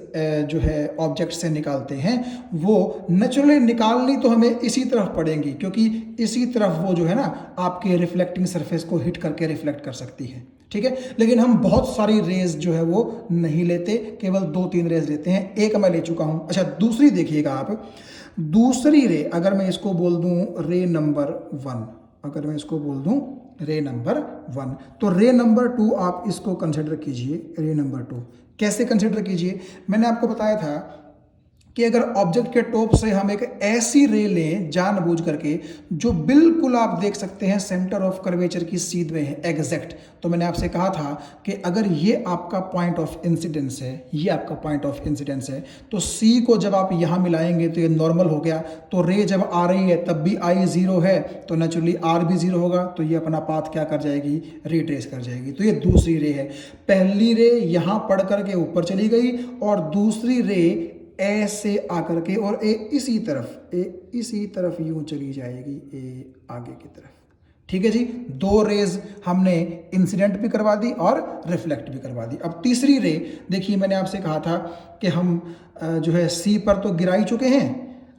जो है ऑब्जेक्ट से निकालते हैं वो नेचुरली निकालनी तो हमें इसी तरफ पड़ेंगी, क्योंकि इसी तरफ वो जो है ना आपके रिफ्लेक्टिंग सरफेस को हिट करके रिफ्लेक्ट कर सकती है, ठीक है। लेकिन हम बहुत सारी रेज जो है वो नहीं लेते, केवल 2-3 रेज लेते हैं। एक मैं ले चुका हूं। अच्छा, दूसरी देखिएगा आप, दूसरी रे अगर मैं इसको बोल दूं रे नंबर 1, अगर मैं इसको बोल दूं रे नंबर 1, तो रे नंबर 2 आप इसको कंसिडर कीजिए। रे नंबर 2 कैसे कंसिडर कीजिए, मैंने आपको बताया था कि अगर ऑब्जेक्ट के टॉप से हम एक ऐसी रे लें जानबूझ करके जो बिल्कुल आप देख सकते हैं सेंटर ऑफ कर्वेचर की सीध में है एग्जैक्ट, तो मैंने आपसे कहा था कि अगर ये आपका पॉइंट ऑफ इंसिडेंस है, ये आपका पॉइंट ऑफ इंसिडेंस है, तो सी को जब आप यहाँ मिलाएंगे तो ये नॉर्मल हो गया। तो रे जब आ रही है तब भी आई 0 है, तो नेचुरली आर भी 0 होगा, तो ये अपना पाथ क्या कर जाएगी, रिट्रेस कर जाएगी। तो ये दूसरी रे है। पहली रे यहाँ पढ़ करके ऊपर चली गई और दूसरी रे ऐसे आकर के और ए इसी तरफ यूं चली जाएगी, ए आगे की तरफ, ठीक है जी। 2 रेज हमने इंसिडेंट भी करवा दी और रिफ्लेक्ट भी करवा दी। अब तीसरी रे देखिए, मैंने आपसे कहा था कि हम जो है सी पर तो गिरा ही चुके हैं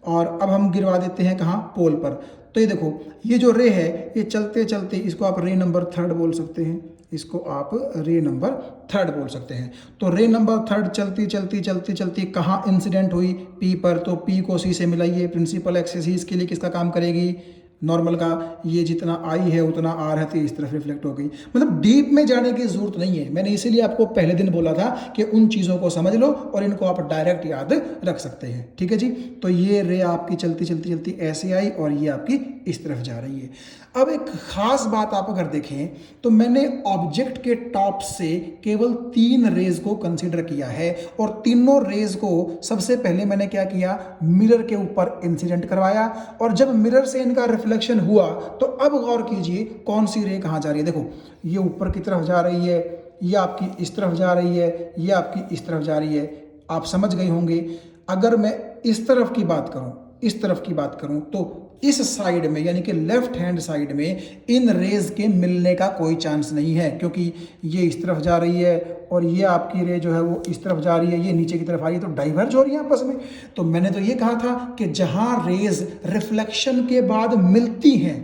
और अब हम गिरवा देते हैं कहाँ, पोल पर। तो ये देखो, ये जो रे है ये चलते चलते, इसको आप रे नंबर 3 बोल सकते हैं, इसको आप रे नंबर 3 बोल सकते हैं। तो रे नंबर 3 चलती चलती कहाँ इंसिडेंट हुई, पी पर, तो पी को सी से मिलाइए, प्रिंसिपल एक्सिस ही इसके लिए किसका काम करेगी, नॉर्मल का। ये जितना आई है उतना आर है, तो इस तरफ रिफ्लेक्ट हो गई। मतलब डीप में जाने की जरूरत नहीं है, मैंने इसीलिए आपको पहले दिन बोला था कि उन चीज़ों को समझ लो और इनको आप डायरेक्ट याद रख सकते हैं, ठीक है जी। तो ये रे आपकी चलती ऐसे आई और ये आपकी इस तरफ जा रही है। अब एक खास बात आप अगर देखें तो मैंने ऑब्जेक्ट के टॉप से केवल 3 रेज को कंसीडर किया है और तीनों रेज को सबसे पहले मैंने क्या किया, मिरर के ऊपर इंसिडेंट करवाया और जब मिरर से इनका रिफ्लेक्शन हुआ तो अब गौर कीजिए कौन सी रे कहाँ जा रही है। देखो ये ऊपर की तरफ जा रही है, ये आपकी इस तरफ जा रही है, ये आपकी इस तरफ जा रही है। आप समझ गए होंगे। अगर मैं इस तरफ की बात करूं, इस तरफ की बात करूं तो इस साइड में यानी कि लेफ्ट हैंड साइड में इन रेज के मिलने का कोई चांस नहीं है, क्योंकि ये इस तरफ जा रही है और ये आपकी रे जो है वो इस तरफ जा रही है, ये नीचे की तरफ आ रही है, तो डाइवर्ज हो रही है आपस में। तो मैंने तो ये कहा था कि जहां रेज रिफ्लेक्शन के बाद मिलती हैं,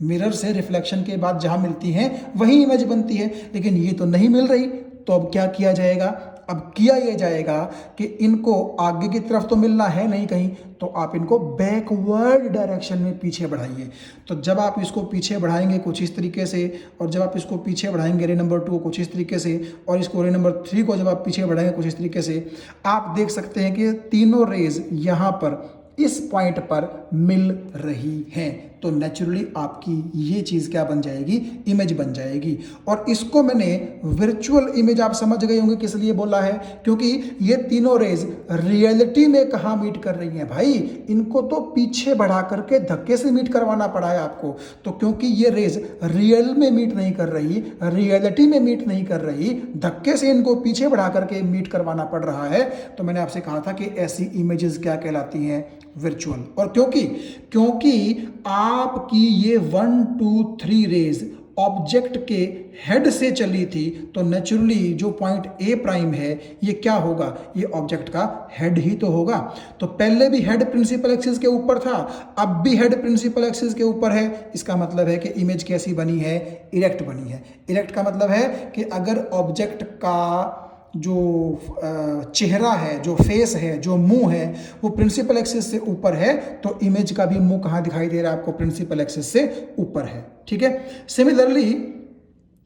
मिरर से रिफ्लेक्शन के बाद जहां मिलती हैं वही इमेज बनती है, लेकिन ये तो नहीं मिल रही। तो अब क्या किया जाएगा, अब किया ये जाएगा कि इनको आगे की तरफ तो मिलना है नहीं कहीं, तो आप इनको बैकवर्ड डायरेक्शन में पीछे बढ़ाइए। तो जब आप इसको पीछे बढ़ाएंगे कुछ इस तरीके से, और जब आप इसको पीछे बढ़ाएंगे रे नंबर 2 को कुछ इस तरीके से, और इसको रे नंबर 3 को जब आप पीछे बढ़ाएंगे कुछ इस तरीके से, आप देख सकते हैं कि तीनों रेज यहाँ पर इस पॉइंट पर मिल रही हैं। तो नेचुरली आपकी ये चीज़ क्या बन जाएगी, इमेज बन जाएगी। और इसको मैंने वर्चुअल इमेज, आप समझ गए होंगे किस लिए बोला है, क्योंकि ये तीनों रेज रियलिटी में कहाँ मीट कर रही हैं भाई, इनको तो पीछे बढ़ा करके धक्के से मीट करवाना पड़ा है आपको। तो क्योंकि ये रेज रियल में मीट नहीं कर रही, रियलिटी में मीट नहीं कर रही, धक्के से इनको पीछे बढ़ा करके मीट करवाना पड़ रहा है, तो मैंने आपसे कहा था कि ऐसी इमेजेस क्या कहलाती हैं, वर्चुअल। और क्योंकि आपकी ये 1 2 3 रेज ऑब्जेक्ट के हेड से चली थी, तो नेचुरली जो पॉइंट ए प्राइम है ये क्या होगा, ये ऑब्जेक्ट का हेड ही तो होगा। तो पहले भी हेड प्रिंसिपल एक्सिस के ऊपर था, अब भी हेड प्रिंसिपल एक्सिस के ऊपर है। इसका मतलब है कि इमेज कैसी बनी है, इरेक्ट बनी है। इरेक्ट का मतलब है कि अगर ऑब्जेक्ट का जो चेहरा है, जो फेस है, जो मुंह है, वो प्रिंसिपल एक्सिस से ऊपर है, तो इमेज का भी मुंह कहाँ दिखाई दे रहा है आपको, प्रिंसिपल एक्सिस से ऊपर है। ठीक है। सिमिलरली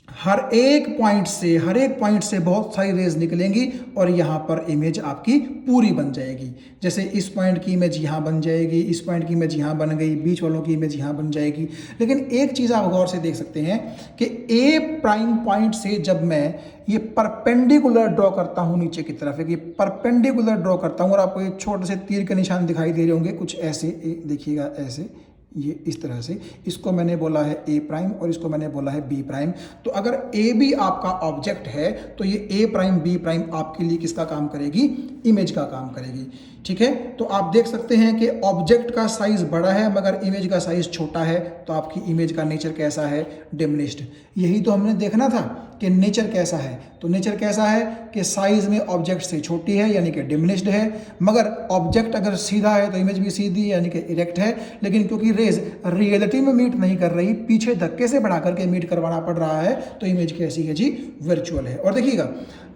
हर एक पॉइंट से बहुत सारी रेज निकलेंगी और यहाँ पर इमेज आपकी पूरी बन जाएगी। जैसे इस पॉइंट की इमेज यहाँ बन जाएगी, इस पॉइंट की इमेज यहाँ बन गई, बीच वालों की इमेज यहाँ बन जाएगी। लेकिन एक चीज़ आप गौर से देख सकते हैं कि ए प्राइम पॉइंट से जब मैं ये परपेंडिकुलर ड्रॉ करता हूँ नीचे की तरफ, एक ये परपेंडिकुलर ड्रॉ करता हूँ और आपको ये छोटे से तीर के निशान दिखाई दे रहे होंगे कुछ ऐसे, देखिएगा ऐसे, ये इस तरह से, इसको मैंने बोला है ए प्राइम और इसको मैंने बोला है बी प्राइम। तो अगर ए भी आपका ऑब्जेक्ट है तो ये ए प्राइम बी प्राइम आपके लिए किसका काम करेगी, इमेज का काम करेगी। ठीक है। तो आप देख सकते हैं कि ऑब्जेक्ट का साइज बड़ा है मगर इमेज का साइज छोटा है, तो आपकी इमेज का नेचर कैसा है, डिमिनिश्ड। यही तो हमने देखना था कि नेचर कैसा है। तो नेचर कैसा है कि साइज में ऑब्जेक्ट से छोटी है यानी कि डिमिनिश्ड है, मगर ऑब्जेक्ट अगर सीधा है तो इमेज भी सीधी है यानी कि इरेक्ट है। लेकिन क्योंकि रेज रियलिटी में मीट नहीं कर रही, पीछे धक्के से बढ़ा करके मीट करवाना पड़ रहा है, तो इमेज कैसी है जी, वर्चुअल है। और देखिएगा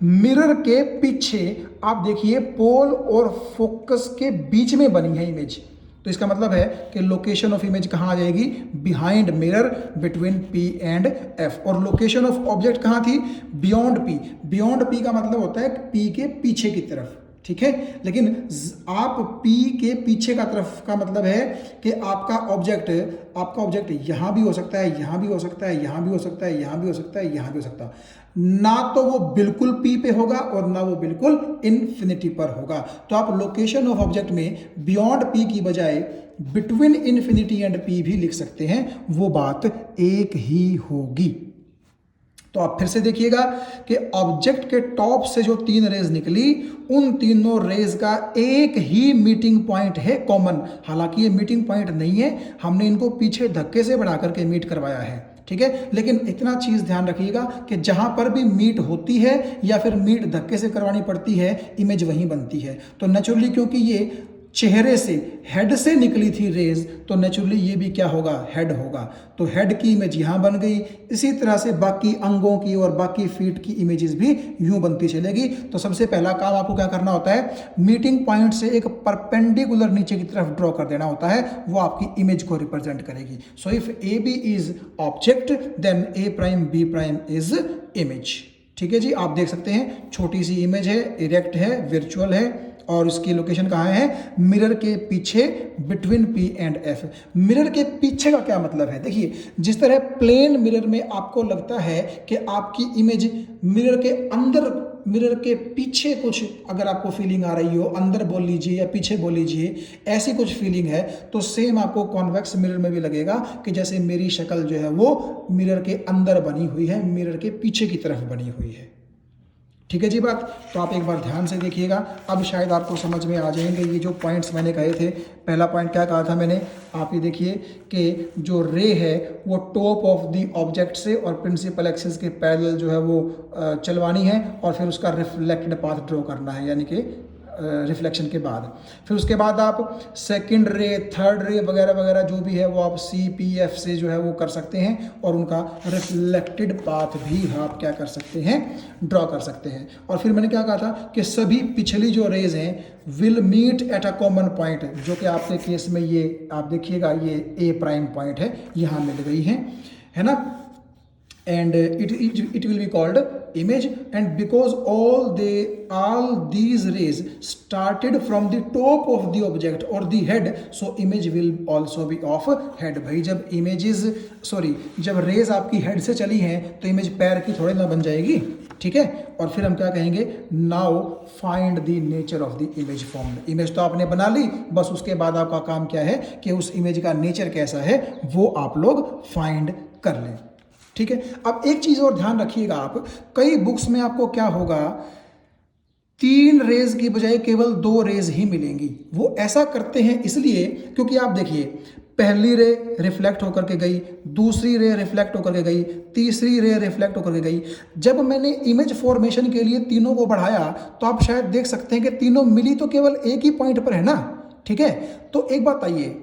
मिरर के पीछे आप देखिए पोल और फोकस के बीच में बनी है इमेज, तो इसका मतलब है कि लोकेशन ऑफ इमेज कहाँ आ जाएगी, behind mirror between P and F। और लोकेशन ऑफ ऑब्जेक्ट कहाँ थी, बियॉन्ड P। बियॉन्ड P का मतलब होता है P के पीछे की तरफ। ठीक है। लेकिन आप P के पीछे का तरफ का मतलब है कि आपका ऑब्जेक्ट यहाँ भी हो सकता है, यहाँ भी हो सकता है, यहाँ भी हो सकता है, यहाँ भी हो सकता है, यहाँ भी हो सकता है। ना तो वो बिल्कुल P पे होगा और ना वो बिल्कुल इन्फिनिटी पर होगा। तो आप लोकेशन ऑफ ऑब्जेक्ट में बियॉन्ड P की बजाय बिटवीन इन्फिनिटी एंड P भी लिख सकते हैं, वो बात एक ही होगी। तो आप फिर से देखिएगा कि ऑब्जेक्ट के टॉप से जो 3 रेज निकली, उन तीनों रेज का एक ही मीटिंग पॉइंट है कॉमन। हालांकि ये मीटिंग पॉइंट नहीं है, हमने इनको पीछे धक्के से बढ़ा करके मीट करवाया है। ठीक है। लेकिन इतना चीज ध्यान रखिएगा कि जहां पर भी मीट होती है या फिर मीट धक्के से करवानी पड़ती है, इमेज वहीं बनती है। तो नेचुरली क्योंकि ये चेहरे से, हेड से निकली थी रेज, तो नेचुरली ये भी क्या होगा, हेड होगा। तो हेड की इमेज यहाँ बन गई। इसी तरह से बाकी अंगों की और बाकी फीट की इमेजेस भी यूं बनती चलेगी। तो सबसे पहला काम आपको क्या करना होता है, मीटिंग पॉइंट से एक परपेंडिकुलर नीचे की तरफ ड्रॉ कर देना होता है, वो आपकी इमेज को रिप्रेजेंट करेगी। So if A B is object then A prime B prime is image. ठीक है जी। आप देख सकते हैं छोटी सी इमेज है, इरेक्ट है, वर्चुअल है, और इसकी लोकेशन कहाँ है? मिरर के पीछे, between P and F। Mirror के पीछे का क्या मतलब है? देखिए, जिस तरह प्लेन मिरर में आपको लगता है कि आपकी इमेज मिरर के अंदर, मिरर के पीछे कुछ अगर आपको फीलिंग आ रही हो, अंदर बोल लीजिए या पीछे बोल लीजिए, ऐसी कुछ फीलिंग है, तो सेम आपको कॉन्वेक्स मिरर में भी लगेगा कि जैसे मेरी शक्ल जो है वो मिरर के अंदर बनी हुई है, मिरर के पीछे की तरफ बनी हुई है। ठीक है जी बात। तो आप एक बार ध्यान से देखिएगा, अब शायद आपको समझ में आ जाएंगे ये जो पॉइंट्स मैंने कहे थे। पहला पॉइंट क्या कहा था मैंने, आप ये देखिए कि जो रे है वो टॉप ऑफ द ऑब्जेक्ट से और प्रिंसिपल एक्सिस के पैरेलल जो है वो चलवानी है और फिर उसका रिफ्लेक्टेड पाथ ड्रॉ करना है, यानी कि रिफ्लेक्शन के बाद। फिर उसके बाद आप सेकंड रे, थर्ड रे वगैरह वगैरह जो भी है वो आप CPF से जो है वो कर सकते हैं और उनका रिफ्लेक्टेड पाथ भी आप क्या कर सकते हैं, ड्रॉ कर सकते हैं। और फिर मैंने क्या कहा था कि सभी पिछली जो रेज हैं will meet at a common point, जो कि आपके केस में ये आप देखिएगा ये A' पॉइंट है, यहाँ मिल गई है ना, and it will be called image. And because all these rays started from the top of the object or the head, so image will also be of head। भाई जब images जब raise आपकी head से चली हैं तो image पैर की थोड़ी ना बन जाएगी, ठीक है। और फिर हम क्या कहेंगे, now find the nature of the image form. Image तो आपने बना ली, बस उसके बाद आपका काम क्या है कि उस इमेज का नेचर कैसा है वो आप लोग फाइंड कर लें, ठीक है। अब एक चीज और ध्यान रखिएगा आप, कई बुक्स में आपको क्या होगा, 3 रेज की बजाय केवल 2 रेज ही मिलेंगी। वो ऐसा करते हैं इसलिए क्योंकि आप देखिए, पहली रे रिफ्लेक्ट होकर के गई, दूसरी रे रिफ्लेक्ट होकर के गई, तीसरी रे रिफ्लेक्ट होकर के गई। जब मैंने इमेज फॉर्मेशन के लिए तीनों को बढ़ाया तो आप शायद देख सकते हैं कि तीनों मिली तो केवल एक ही पॉइंट पर है ना, ठीक है। तो एक बात आइए,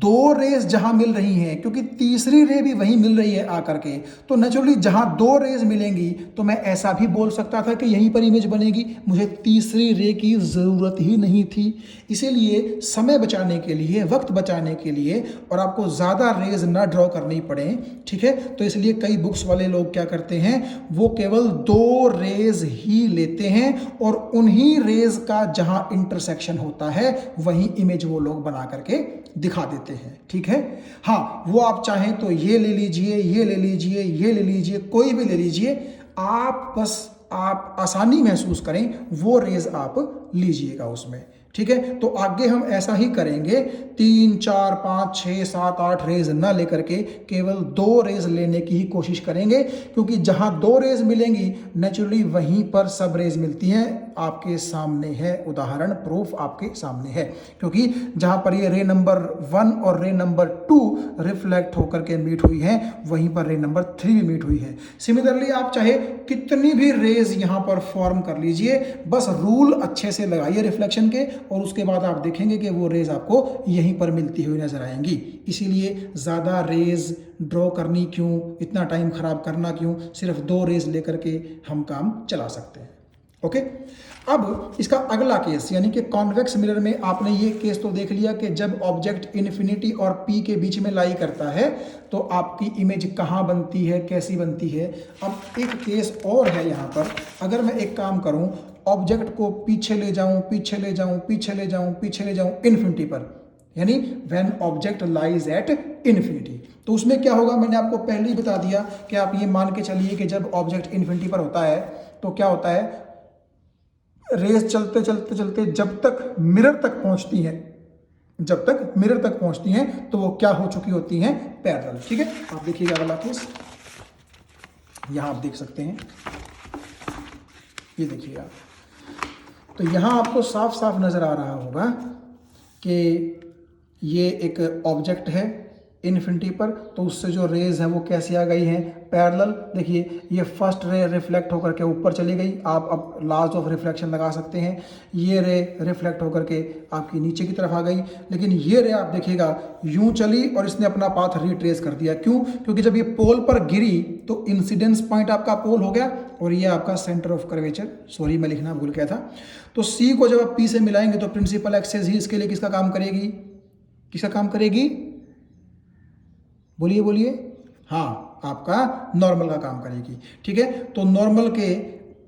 2 रेज जहां मिल रही हैं, क्योंकि तीसरी रे भी वहीं मिल रही है आकर के, तो नेचुरली जहां 2 रेज मिलेंगी तो मैं ऐसा भी बोल सकता था कि यहीं पर इमेज बनेगी, मुझे तीसरी रे की ज़रूरत ही नहीं थी। इसीलिए समय बचाने के लिए, वक्त बचाने के लिए और आपको ज़्यादा रेज ना ड्रॉ करनी पड़े, ठीक है, तो इसलिए कई बुक्स वाले लोग क्या करते हैं, वो केवल 2 रेज ही लेते हैं और उन्हीं रेज का जहां इंटरसेक्शन होता है वहीं इमेज वो लोग बना करके दिखा देते हैं, ठीक है। हाँ, वो आप चाहें तो ये ले लीजिए, ये ले लीजिए, ये ले लीजिए, कोई भी ले लीजिए, आप बस आप आसानी महसूस करें वो रेज आप लीजिएगा उसमें, ठीक है। तो आगे हम ऐसा ही करेंगे, 3, 4, 5, 6, 7, 8 रेज ना लेकर के केवल 2 रेज लेने की ही कोशिश करेंगे, क्योंकि जहां 2 रेज मिलेंगी नेचुरली वहीं पर सब रेज मिलती हैं। आपके सामने है उदाहरण, प्रूफ आपके सामने है, क्योंकि जहां पर ये रे नंबर 1 और रे नंबर 2 रिफ्लेक्ट होकर के मीट हुई है वहीं पर रे नंबर 3 भी मीट हुई है। सिमिलरली आप चाहे कितनी भी रेज यहां पर फॉर्म कर लीजिए, बस रूल अच्छे से लगाइए रिफ्लेक्शन के और उसके बाद आप देखेंगे कि वो रेज आपको यहीं पर मिलती हुई नजर आएंगी। इसीलिए ज़्यादा रेज ड्रॉ करनी क्यों, इतना टाइम खराब करना क्यों, सिर्फ 2 रेज लेकर के हम काम चला सकते हैं, ओके। अब इसका अगला केस, यानी कि कॉन्वेक्स मिरर में आपने ये केस तो देख लिया कि जब ऑब्जेक्ट इन्फिनिटी और P के बीच में लाई करता है तो आपकी इमेज कहाँ बनती है, कैसी बनती है। अब एक केस और है यहाँ पर, अगर मैं एक काम करूँ, ऑब्जेक्ट को पीछे ले जाऊं, पीछे ले जाऊं, पीछे ले जाऊं, पीछे ले जाऊं इन्फिनिटी पर, यानी when object lies at infinity, तो उसमें क्या होगा, मैंने आपको पहले ही बता दिया कि आप ये मान के चलिए कि जब ऑब्जेक्ट इन्फिनिटी पर होता है तो क्या होता है, रेस चलते चलते चलते जब तक मिरर तक पहुंचती हैं, जब तक मिरर तक पहुंचती हैं तो वो क्या हो चुकी होती हैं, पैरेलल, ठीक है। आप देखिएगा अगला केस, यहां आप देख सकते हैं, ये देखिएगा, तो यहां आपको साफ साफ नजर आ रहा होगा कि ये एक ऑब्जेक्ट है इन्फिनिटी पर, तो उससे जो रेज हैं वो कैसी आ गई हैं, पैरेलल। देखिए ये फर्स्ट रे रिफ्लेक्ट होकर के ऊपर चली गई, आप अब लॉज ऑफ रिफ्लेक्शन लगा सकते हैं, ये रे रिफ्लेक्ट होकर के आपकी नीचे की तरफ आ गई, लेकिन ये रे आप देखिएगा यूं चली और इसने अपना पाथ रिट्रेस कर दिया। क्यों? क्योंकि जब ये पोल पर गिरी तो इंसिडेंस पॉइंट आपका पोल हो गया और ये आपका सेंटर ऑफ कर्वेचर, सॉरी मैं लिखना भूल गया था। तो सी को जब आप पी से मिलाएंगे तो प्रिंसिपल एक्सेस ही इसके लिए किसका काम करेगी, किसका काम करेगी, बोलिए बोलिए, हाँ आपका नॉर्मल का काम करेगी, ठीक है। तो नॉर्मल के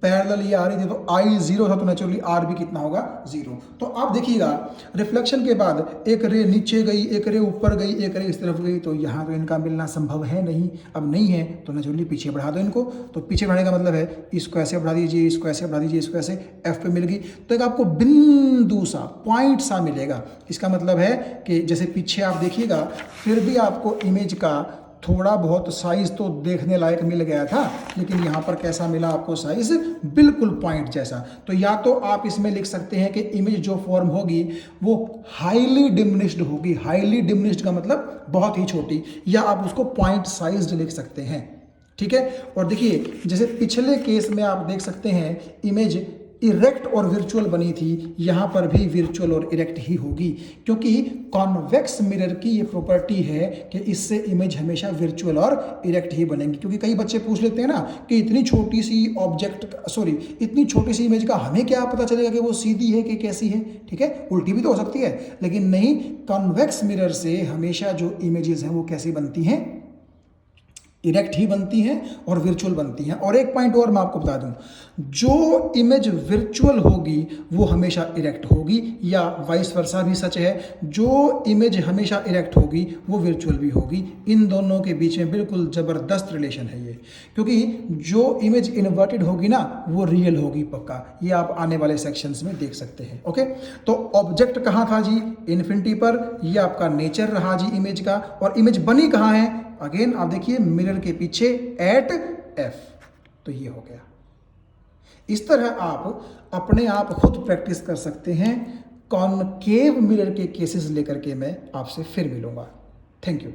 पैरेलल ये आ रही थी तो आई जीरो था, तो नेचुरली आर भी कितना होगा, जीरो। तो आप देखिएगा रिफ्लेक्शन के बाद एक रे नीचे गई, एक रे ऊपर गई, एक रे इस तरफ गई, तो यहाँ तो इनका मिलना संभव है नहीं। अब नहीं है तो नेचुरली पीछे बढ़ा दो इनको। तो पीछे बढ़ाने का मतलब है इसको ऐसे बढ़ा दीजिए, इसको ऐसे बढ़ा दीजिए, इसको ऐसे, एफ पे मिल गई तो एक आपको बिंदु सा, पॉइंट सा मिलेगा। इसका मतलब है कि जैसे पीछे आप देखिएगा फिर भी आपको इमेज का थोड़ा बहुत साइज तो देखने लायक मिल गया था, लेकिन यहाँ पर कैसा मिला आपको साइज, बिल्कुल पॉइंट जैसा। तो या तो आप इसमें लिख सकते हैं कि इमेज जो फॉर्म होगी वो हाईली डिमिनिश्ड होगी। हाईली डिमिनिश्ड का मतलब बहुत ही छोटी, या आप उसको पॉइंट साइज्ड लिख सकते हैं, ठीक है। और देखिए जैसे पिछले केस में आप देख सकते हैं इमेज इरेक्ट और विर्चुअल बनी थी, यहाँ पर भी विर्चुअल और इरेक्ट ही होगी, क्योंकि कॉन्वेक्स मिरर की ये प्रॉपर्टी है कि इससे इमेज हमेशा विर्चुअल और इरेक्ट ही बनेंगी। क्योंकि कई बच्चे पूछ लेते हैं ना कि इतनी छोटी सी इतनी छोटी सी इमेज का हमें क्या पता चलेगा कि वो सीधी है कि कैसी है, ठीक है, उल्टी भी तो हो सकती है, लेकिन नहीं, कॉन्वेक्स मिरर से हमेशा जो इमेजेस हैं वो कैसी बनती हैं, इरेक्ट ही बनती हैं और विर्चुअल बनती हैं। और एक पॉइंट और मैं आपको बता दूं, जो इमेज विर्चुअल होगी वो हमेशा इरेक्ट होगी, या वाइस वर्सा भी सच है, जो इमेज हमेशा इरेक्ट होगी वो विर्चुअल भी होगी। इन दोनों के बीच में बिल्कुल ज़बरदस्त रिलेशन है ये, क्योंकि जो इमेज इन्वर्टेड होगी ना वो रियल होगी पक्का। ये आप आने वाले सेक्शंस में देख सकते हैं। ओके, तो ऑब्जेक्ट कहाँ था जी, इन्फिनिटी पर, ये आपका नेचर रहा जी इमेज का। और इमेज बनी कहाँ है, अगेन आप देखिए मिरर के पीछे एट एफ, तो ये हो गया। इस तरह आप अपने आप खुद प्रैक्टिस कर सकते हैं। कॉनकेव मिरर के केसेस लेकर के मैं आपसे फिर मिलूंगा। Thank you.